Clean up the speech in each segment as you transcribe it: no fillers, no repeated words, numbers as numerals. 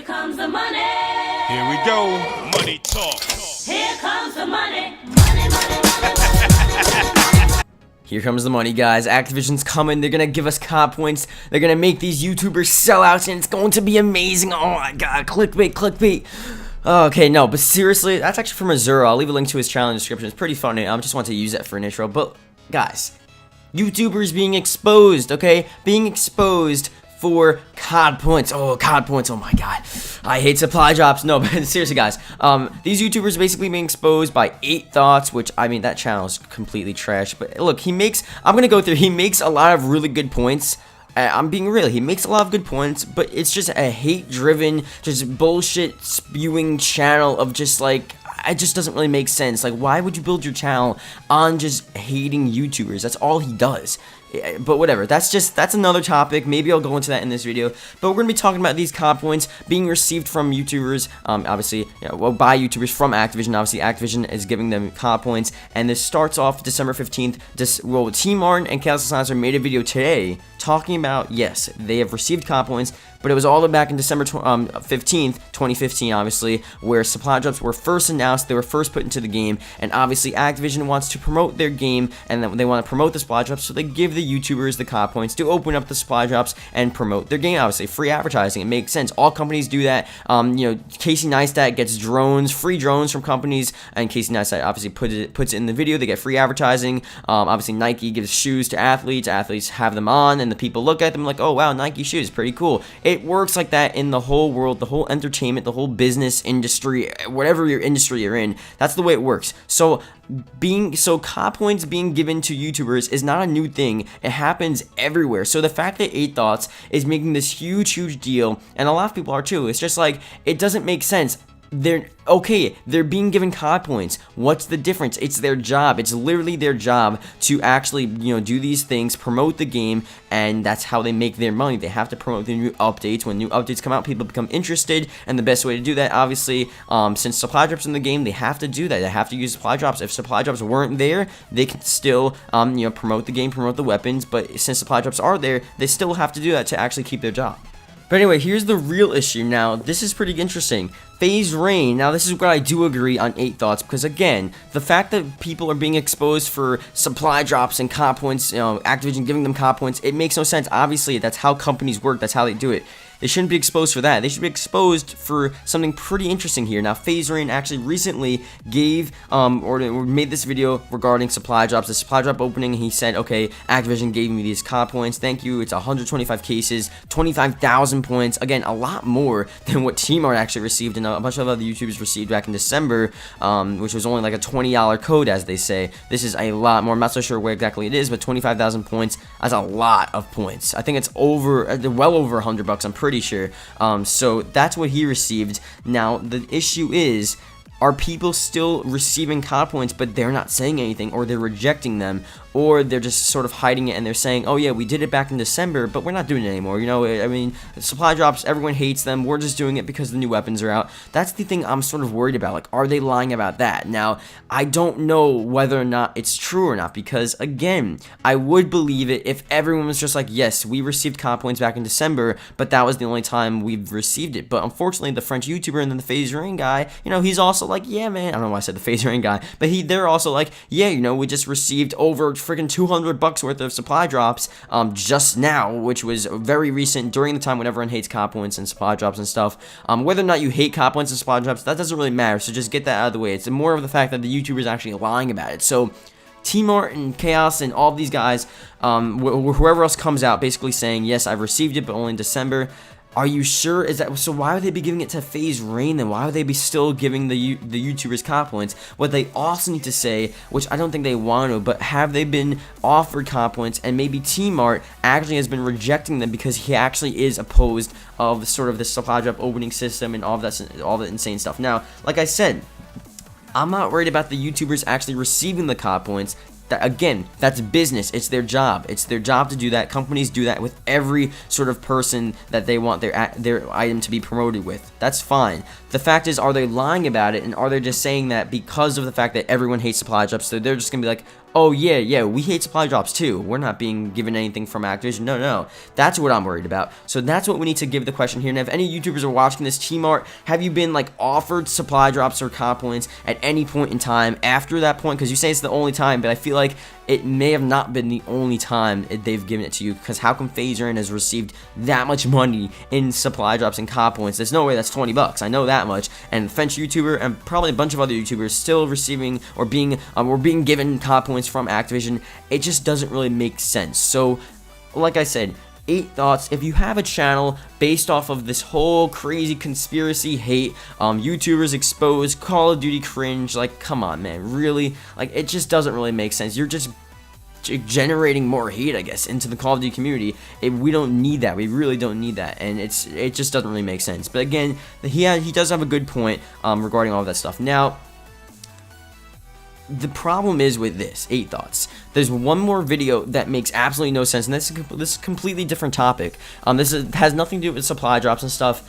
comes the money. Here we go. Money talk. Here comes the money. Money, money, money. Here comes the money, guys. Activision's coming. They're gonna give us COD points. They're gonna make these YouTubers sellouts, and it's going to be amazing. Oh my god, clickbait, clickbait. Okay, no, but seriously, that's actually from Azura. I'll leave a link to his channel in the description. It's pretty funny. I just want to use that for an intro. But, guys, YouTubers being exposed, okay? Being exposed for COD points. Oh, COD points. Oh my god. I hate supply drops. No, but seriously, guys. These YouTubers are basically being exposed by 8 Thoughts, which, I mean, that channel is completely trash. But look, he makes a lot of really good points. I'm being real, he makes a lot of good points, but it's just a hate-driven, just bullshit spewing channel of just like, it just doesn't really make sense. Like, why would you build your channel on just hating YouTubers? That's all he does. But whatever, that's another topic. Maybe I'll go into that in this video. But we're gonna be talking about these COD points being received from YouTubers, obviously, by YouTubers from Activision. Obviously, Activision is giving them COD points, and this starts off December 15th. Tmartn and Chaos Silencer made a video today talking about, yes, they have received COD points, but it was all back in December 15th, 2015, obviously, where supply drops were first announced, they were first put into the game, and obviously Activision wants to promote their game, and they want to promote the supply drops, so they give the YouTubers the COD points to open up the supply drops and promote their game. Obviously, free advertising, it makes sense. All companies do that. Casey Neistat gets drones, free drones from companies, and Casey Neistat obviously puts it in the video. They get free advertising. Obviously, Nike gives shoes to athletes. Athletes have them on, and the people look at them like, oh wow, Nike shoes, pretty cool. It works like that in the whole world, the whole entertainment, the whole business industry, whatever your industry you're in. That's the way it works. So COD points being given to YouTubers is not a new thing. It happens everywhere. So the fact that 8 Thoughts is making this huge deal, and a lot of people are too, it's just like, it doesn't make sense. They're being given COD points. What's the difference? It's their job. It's literally their job to actually, do these things, promote the game, and that's how they make their money. They have to promote the new updates. When new updates come out, people become interested, and the best way to do that, obviously, since supply drops in the game, they have to do that. They have to use supply drops. If supply drops weren't there, they can still, promote the game, promote the weapons, but since supply drops are there, they still have to do that to actually keep their job. But anyway, here's the real issue. Now, this is pretty interesting. Faze Rain. Now, this is what I do agree on 8 Thoughts, because again, the fact that people are being exposed for supply drops and COD points, Activision giving them COD points, it makes no sense. Obviously, that's how companies work. That's how they do it. They shouldn't be exposed for that. They should be exposed for something pretty interesting here. Now, Faze Rain actually recently gave, or made this video regarding supply drops. The supply drop opening, he said, okay, Activision gave me these COD points. Thank you. It's 125 cases, 25,000 points. Again, a lot more than what Tmartn actually received and a bunch of other YouTubers received back in December, which was only like a $20 code, as they say. This is a lot more. I'm not so sure where exactly it is, but 25,000 points, that's a lot of points. I think it's well over $100, I'm pretty sure. So that's what he received. Now, the issue is, are people still receiving COD points, but they're not saying anything, or they're rejecting them, or they're just sort of hiding it and they're saying, oh yeah, we did it back in December, but we're not doing it anymore. I mean, supply drops, everyone hates them. We're just doing it because the new weapons are out. That's the thing I'm sort of worried about. Like, are they lying about that? Now, I don't know whether or not it's true or not, because again, I would believe it if everyone was just like, yes, we received COD points back in December, but that was the only time we've received it. But unfortunately, the French YouTuber and then the Faze Rain guy, he's also like, yeah, man, I don't know why I said the Faze Rain guy, but they're also like, yeah, we just received over freaking $200 worth of supply drops just now, which was very recent, during the time when everyone hates COD points and supply drops and stuff. Whether or not you hate COD points and supply drops, that doesn't really matter, so just get that out of the way. It's more of the fact that the YouTuber is actually lying about it. So Tmartn and Chaos and all of these guys, whoever else comes out basically saying, yes, I've received it, but only in December. Are you sure? Is that so? Why would they be giving it to Faze Rain then? Why would they be still giving the YouTubers COD points? What they also need to say, which I don't think they want to, but have they been offered COD points, and maybe Tmartn actually has been rejecting them because he actually is opposed of sort of the supply drop opening system and all that insane stuff. Now, like I said, I'm not worried about the YouTubers actually receiving the COD points. Again, that's business. It's their job. It's their job to do that. Companies do that with every sort of person that they want their item to be promoted with. That's fine. The fact is, are they lying about it, and are they just saying that because of the fact that everyone hates supply drops, so they're just gonna be like, oh yeah, we hate supply drops too. We're not being given anything from Activision. No. That's what I'm worried about. So that's what we need to give the question here. And if any YouTubers are watching this, Tmartn, have you been like offered supply drops or COD points at any point in time after that point? Because you say it's the only time, but I feel like it may have not been the only time they've given it to you, because how come Faze has received that much money in supply drops and COD points? There's no way that's 20 bucks. I know that much. And French YouTuber and probably a bunch of other YouTubers still receiving or being given COD points from Activision. It just doesn't really make sense. So, like I said, 8 thoughts. If you have a channel based off of this whole crazy conspiracy hate, YouTubers exposed, Call of Duty cringe, like, come on, man, really? Like, it just doesn't really make sense. You're just generating more hate, I guess, into the Call of Duty community. We don't need that. We really don't need that, and it just doesn't really make sense. But again, he does have a good point regarding all of that stuff. Now, the problem is with this 8 thoughts. There's one more video that makes absolutely no sense, and this is a completely different topic. Has nothing to do with supply drops and stuff.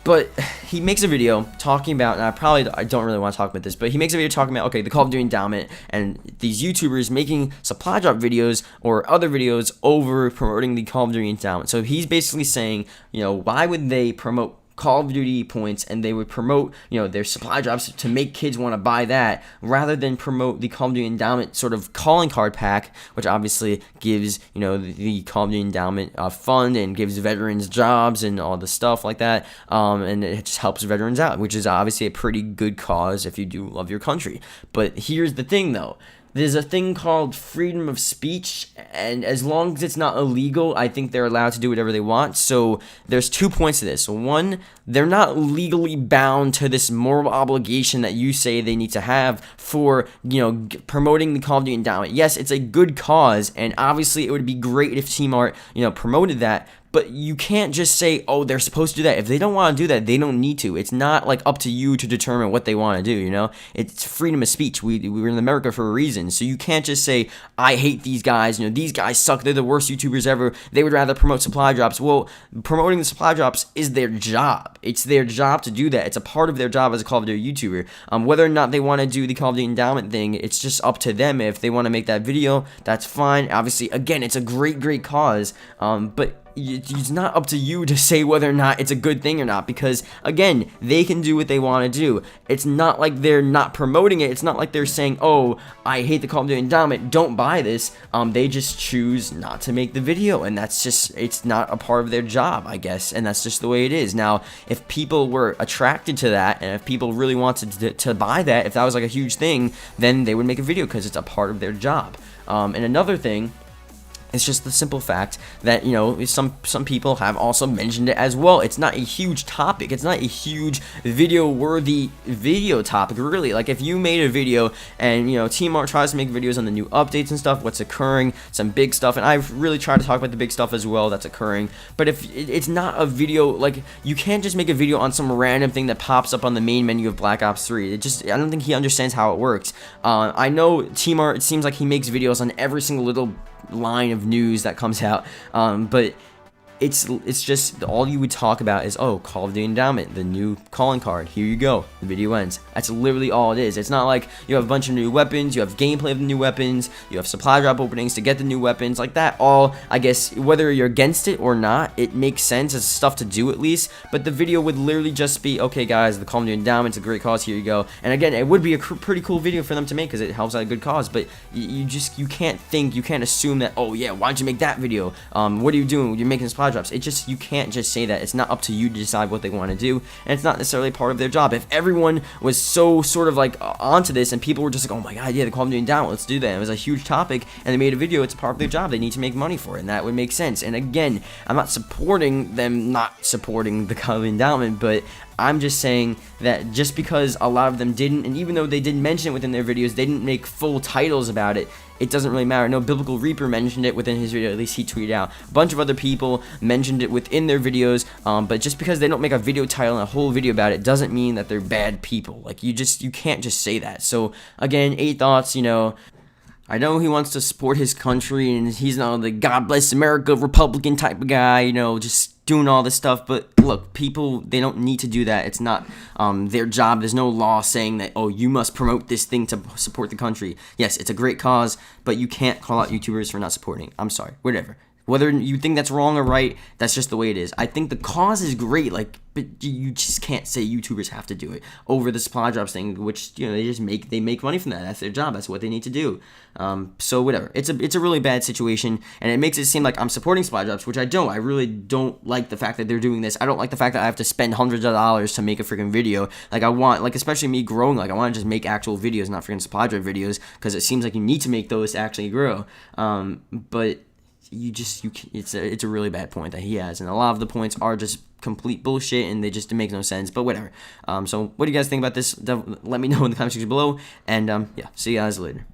But he makes a video talking about, and I don't really want to talk about this, but he makes a video talking about, okay, the Call of Duty endowment and these YouTubers making supply drop videos or other videos over promoting the Call of Duty endowment. So he's basically saying, why would they promote Call of Duty points and they would promote, their supply drops to make kids want to buy that, rather than promote the Call of Duty endowment sort of calling card pack, which obviously gives, the Call of Duty endowment fund and gives veterans jobs and all the stuff like that, and it just helps veterans out, which is obviously a pretty good cause if you do love your country. But here's the thing, though. There's a thing called freedom of speech, and as long as it's not illegal, I think they're allowed to do whatever they want. So there's 2 points to this. One, they're not legally bound to this moral obligation that you say they need to have for, promoting the Call of Duty endowment. Yes, it's a good cause, and obviously it would be great if Tmartn, promoted that. But you can't just say, oh, they're supposed to do that. If they don't want to do that, they don't need to. It's not like up to you to determine what they want to do, It's freedom of speech. We're in America for a reason. So you can't just say, I hate these guys. These guys suck. They're the worst YouTubers ever. They would rather promote supply drops. Well, promoting the supply drops is their job. It's their job to do that. It's a part of their job as a Call of Duty YouTuber. Whether or not they want to do the Call of Duty endowment thing, it's just up to them. If they want to make that video, that's fine. Obviously, again, it's a great cause. But it's not up to you to say whether or not it's a good thing or not, because again, they can do what they want to do. It's not like they're not promoting it. It's not like they're saying, oh, I hate the Call of Duty endowment, don't buy this. They just choose not to make the video, and that's just, it's not a part of their job, I guess, and that's just the way it is. Now, if people were attracted to that, and if people really wanted to buy that, if that was like a huge thing, then they would make a video because it's a part of their job. And another thing, it's just the simple fact that, some people have also mentioned it as well. It's not a huge topic. It's not a huge video-worthy video topic, really. Like, if you made a video and, Tmartn tries to make videos on the new updates and stuff, what's occurring, some big stuff, and I've really tried to talk about the big stuff as well that's occurring, but if it's not a video, like, you can't just make a video on some random thing that pops up on the main menu of Black Ops 3. I don't think he understands how it works. I know Tmartn, it seems like he makes videos on every single little line of news that comes out, but it's just all you would talk about is, oh, Call of Duty endowment, the new calling card, here you go, the video ends. That's literally all it is. It's not like you have a bunch of new weapons, you have gameplay of the new weapons, you have supply drop openings to get the new weapons, like that. All, I guess, whether you're against it or not, it makes sense. It's stuff to do at least, but the video would literally just be, okay guys, the Call of Duty endowment's a great cause, here you go. And again, it would be a pretty cool video for them to make because it helps out a good cause, but you can't assume that, oh yeah, why'd you make that video? What are you doing? You're making supply drops. You can't just say that. It's not up to you to decide what they want to do, and it's not necessarily part of their job. If everyone was so sort of like onto this and people were just like, oh my god, yeah, the Call of Duty endowment, let's do that, it was a huge topic and they made a video, it's a part of their job, they need to make money for it, and that would make sense. And again, I'm not supporting them not supporting the Call of Duty endowment, but I'm just saying that just because a lot of them didn't, and even though they didn't mention it within their videos, they didn't make full titles about it, it doesn't really matter. No, Biblical Reaper mentioned it within his video, at least he tweeted out. A bunch of other people mentioned it within their videos, but just because they don't make a video title and a whole video about it doesn't mean that they're bad people. Like, you can't just say that. So, again, 8 thoughts, I know he wants to support his country, and he's not the God bless America Republican type of guy, just doing all this stuff. But look, people, they don't need to do that. It's not their job. There's no law saying that, oh, you must promote this thing to support the country. Yes, it's a great cause, but you can't call out YouTubers for not supporting. I'm sorry, whatever. Whether you think that's wrong or right, that's just the way it is. I think the cause is great, like, but you just can't say YouTubers have to do it over the supply drops thing, which, you know, they make money from that. That's their job. That's what they need to do. So whatever. It's a really bad situation, and it makes it seem like I'm supporting supply drops, which I don't. I really don't like the fact that they're doing this. I don't like the fact that I have to spend hundreds of dollars to make a freaking video. Like, I want, like, especially me growing, like, I want to just make actual videos, not freaking supply drop videos, because it seems like you need to make those to actually grow. But it's a really bad point that he has, and a lot of the points are just complete bullshit, and they just make no sense, but whatever. So what do you guys think about this? Let me know in the comment section below, and yeah, see you guys later.